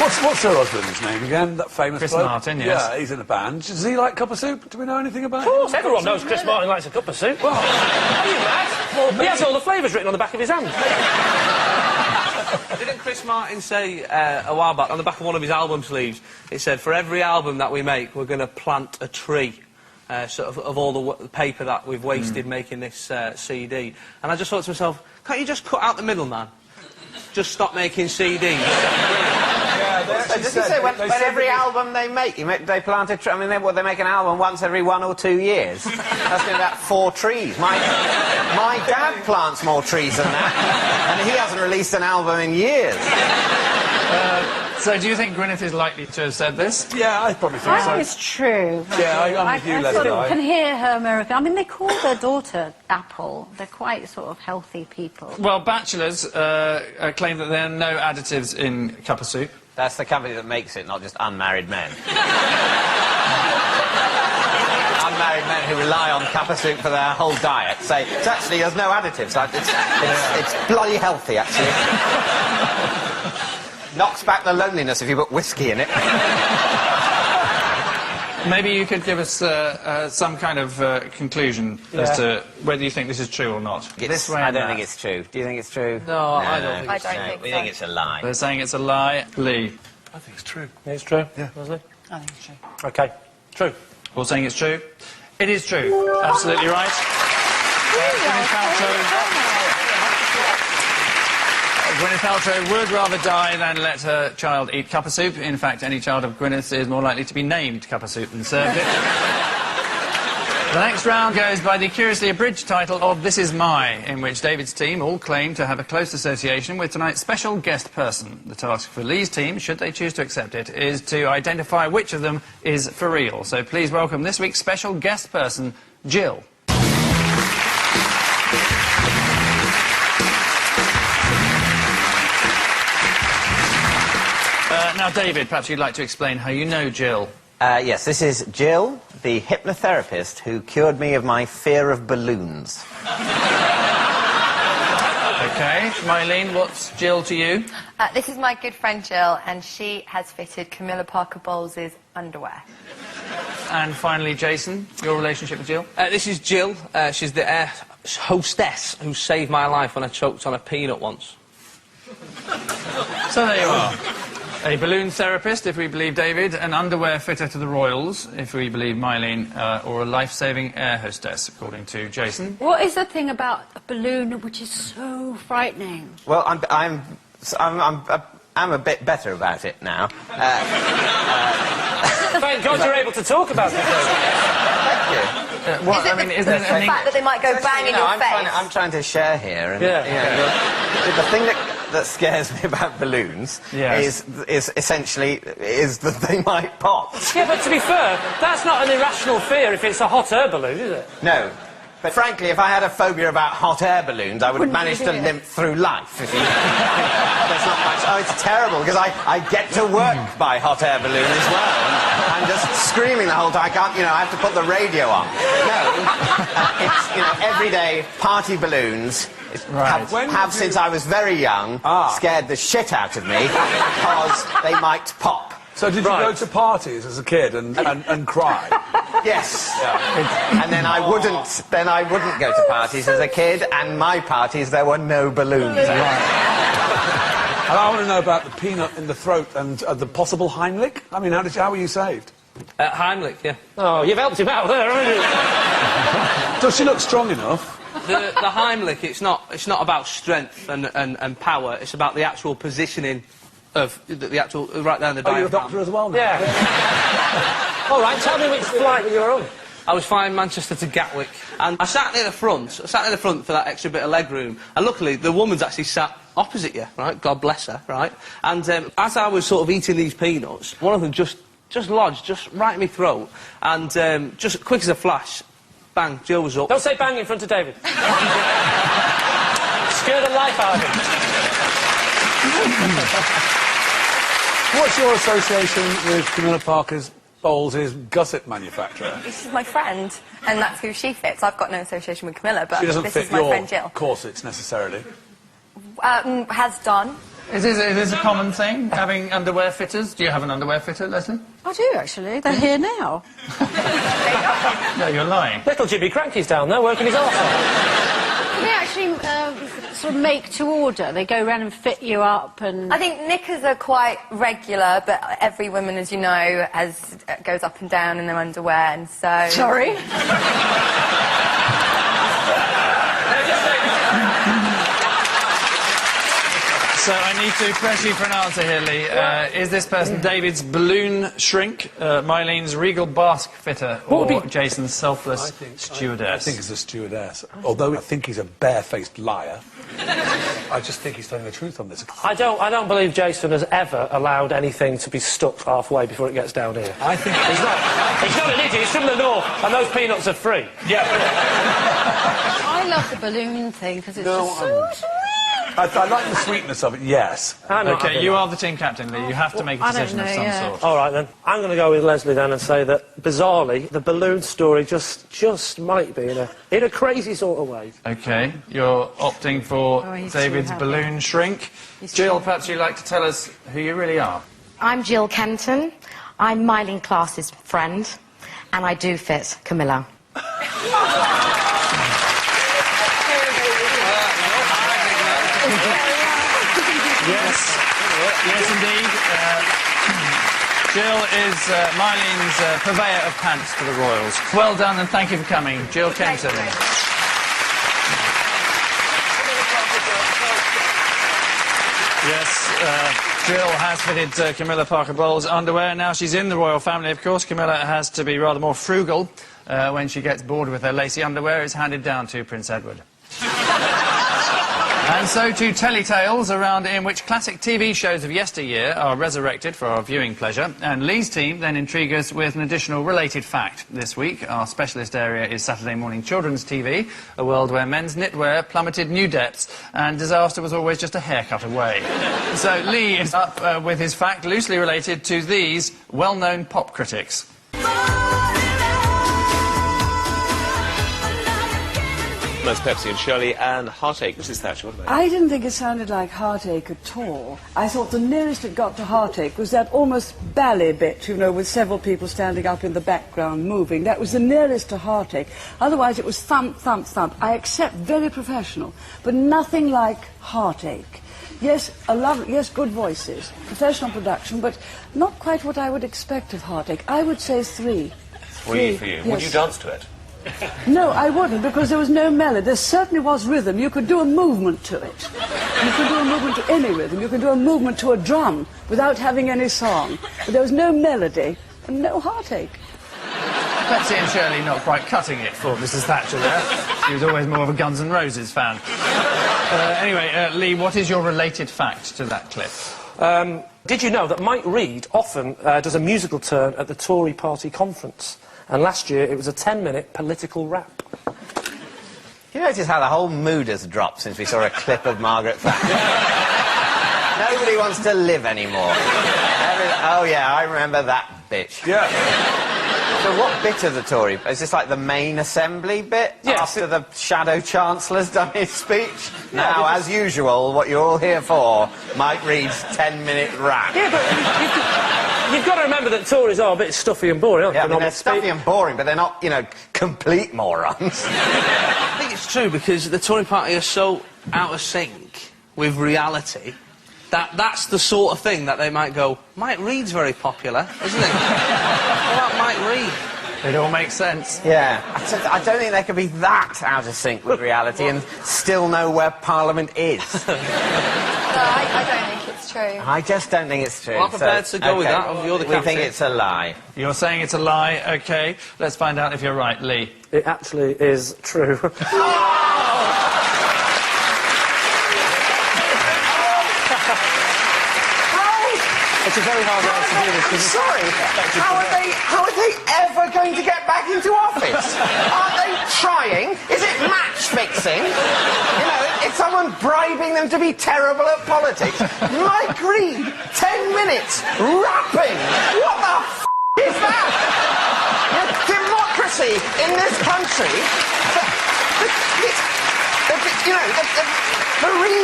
What's her husband's name again? That famous Chris bloke? Martin, yes. Yeah, he's in a band. Does he like cup of soup? Do we know anything about Of course, everyone knows Chris Martin likes a cup of soup. Well, are you mad? Well, he has all the flavours written on the back of his hand. Didn't Chris Martin say a while back, on the back of one of his album sleeves, it said, for every album that we make, we're going to plant a tree, sort of all the paper that we've wasted making this CD. And I just thought to myself, can't you just cut out the middleman? Just stop making CDs. Yeah, does he say when every album they make, they plant a tree? I mean, they make an album once every 1 or 2 years. That's been about 4 trees. My dad plants more trees than that, and he hasn't released an album in years. So do you think Gwyneth is likely to have said this? Yeah, I probably think I so. think it's true. Yeah, I'm with you, I Leslie. sort of can hear her American. I mean, they call their daughter Apple. They're quite sort of healthy people. Well, Bachelors claim that there are no additives in cup of soup. That's the company that makes it, not just unmarried men. Unmarried men who rely on cup of soup for their whole diet say, it's actually, there's no additives. It's bloody healthy, actually. Knocks back the loneliness if you put whiskey in it. Maybe you could give us some kind of conclusion as to whether you think this is true or not. I don't think it's true. Do you think it's true? No, I don't think so. We think it's a lie. They're saying it's a lie. Lee. I think it's true. It's true? Yeah. Leslie? I think it's true. OK. True. All saying it's true. It is true. Absolutely right. Gwyneth Paltrow would rather die than let her child eat cup of soup. In fact, any child of Gwyneth's is more likely to be named cup of soup than served it. The next round goes by the curiously abridged title of This Is My, in which David's team all claim to have a close association with tonight's special guest person. The task for Lee's team, should they choose to accept it, is to identify which of them is for real. So please welcome this week's special guest person, Jill. Now, David, perhaps you'd like to explain how you know Jill. Yes, this is Jill, the hypnotherapist who cured me of my fear of balloons. OK. Mylene, what's Jill to you? This is my good friend Jill, and she has fitted Camilla Parker Bowles' underwear. And finally, Jason, your relationship with Jill? This is Jill. She's the air hostess who saved my life when I choked on a peanut once. So there you are. A balloon therapist, if we believe David, an underwear fitter to the Royals, if we believe Mylene, or a life-saving air hostess, according to Jason. What is the thing about a balloon which is so frightening? Well, I'm a bit better about it now. Thank God you're able to talk about it. Thank you. Isn't it the fact that they might go bang in your face? I'm trying to share here. And, the thing that scares me about balloons is essentially that they might pop. Yeah, but to be fair, that's not an irrational fear if it's a hot air balloon, is it? No. But frankly, if I had a phobia about hot air balloons, I would manage to limp through life. There's not much. Oh, it's terrible, because I get to work by hot air balloon as well. And I'm just screaming the whole time. I can't, I have to put the radio on. No. It's, everyday party balloons have since I was very young, scared the shit out of me because they might pop. So did you go to parties as a kid and cry? Yes. Yeah. And then I wouldn't go to parties as a kid, and my parties there were no balloons. Right. And I want to know about the peanut in the throat and the possible Heimlich. I mean, how were you saved? Heimlich, yeah. Oh, you've helped him out there, haven't you? Does she look strong enough? The Heimlich, it's not about strength and power. It's about the actual positioning of the actual right down the diaphragm. Oh, you're a doctor as well now? Yeah. All right, tell me which flight you were on. I was flying Manchester to Gatwick, and I sat near the front. For that extra bit of leg room, and luckily the woman's actually sat opposite you, right? God bless her, right? And as I was sort of eating these peanuts, one of them just lodged right in my throat, and just quick as a flash, bang, Jill was up. Don't say bang in front of David. Scare the life out of him. What's your association with Camilla Parker Bowles' gusset manufacturer? This is my friend, and that's who she fits. I've got no association with Camilla, but She doesn't this fit is my your friend Jill. corsets necessarily. Has done. Is this a common thing, having underwear fitters? Do you have an underwear fitter, Leslie? I do, actually. They're here now. No, you're lying. Little Jimmy Cranky's down there working his arse off. They actually sort of make to order. They go around and fit you up and... I think knickers are quite regular, but every woman, as you know, goes up and down in their underwear, and so... Sorry? So I need to press you for an answer here, Lee. Is this person David's balloon shrink, Mylene's regal basque fitter, or Jason's selfless stewardess? I think it's a stewardess. Although I think he's a barefaced liar, I just think he's telling the truth on this. I don't believe Jason has ever allowed anything to be stuck halfway before it gets down here. I think He's not an idiot, he's from the north, and those peanuts are free. Yeah. I love the balloon thing, because it's just so sweet. I like the sweetness of it, yes. OK, you are the team captain, Lee. You have to make a decision of some sort. All right, then. I'm going to go with Leslie, then, and say that, bizarrely, the balloon story just might be in a crazy sort of way. OK, you're opting for David's balloon shrink. Jill, perhaps you'd like to tell us who you really are? I'm Jill Kenton. I'm Mylene Class's friend, and I do fit Camilla. Yes, indeed. Jill is Mylene's purveyor of pants for the Royals. Well done, and thank you for coming, Jill Kenton. Yes, Jill has fitted Camilla Parker Bowles' underwear. Now she's in the royal family, of course. Camilla has to be rather more frugal. When she gets bored with her lacy underwear, it's handed down to Prince Edward. And so to telly tales around in which classic TV shows of yesteryear are resurrected for our viewing pleasure. And Lee's team then intrigue us with an additional related fact. This week, our specialist area is Saturday morning children's TV, a world where men's knitwear plummeted new depths and disaster was always just a haircut away. So Lee is up with his fact loosely related to these well-known pop critics. Most Pepsi and Shirley and Heartache. Mrs. Thatcher, what about you? I didn't think it sounded like Heartache at all. I thought the nearest it got to Heartache was that almost ballet bit, you know, with several people standing up in the background moving. That was the nearest to Heartache. Otherwise it was thump, thump, thump. I accept very professional, but nothing like Heartache. Yes, yes, good voices, professional production, but not quite what I would expect of Heartache. I would say three. Three for you. Yes. Would you dance to it? No, I wouldn't, because there was no melody. There certainly was rhythm. You could do a movement to it. You could do a movement to any rhythm. You could do a movement to a drum without having any song. But there was no melody and no Heartache. Pepsi and Shirley not quite cutting it for Mrs. Thatcher there. She was always more of a Guns N' Roses fan. Anyway, Lee, what is your related fact to that clip? Did you know that Mike Reid often does a musical turn at the Tory party conference? And last year it was a 10-minute political rap. You notice how the whole mood has dropped since we saw a clip of Margaret Thatcher? Nobody wants to live anymore. Oh yeah, I remember that bitch. Yeah. So what bit of the Tory? Is this like the main assembly bit? Yes. After the Shadow Chancellor's done his speech? Now, as usual, what you're all here for, Mike Reid's 10-minute rap. Yeah, but you've got to remember that Tories are a bit stuffy and boring, aren't they? Yeah, I mean, they're stuffy and boring, but they're not, you know, complete morons. I think it's true, because the Tory party are so out of sync with reality that that's the sort of thing that they might go, Mike Reid's very popular, isn't he? What about Mike Reid? It all makes sense. Yeah. I don't think they could be that out of sync with reality and still know where Parliament is. No, I don't think it's true. I just don't think it's true. Well, I'm prepared to go with that. You're the We captain. think it's a lie. You're saying it's a lie, OK. Let's find out if you're right, Lee. It actually is true. It's a very hard answer to do this. Sorry, how are they ever going to get back into office? Aren't they trying? Is it match fixing? You know, is someone bribing them to be terrible at politics? Mike Reid, 10 minutes, rapping. What the f*** is that? Democracy in this country? You know, the Reid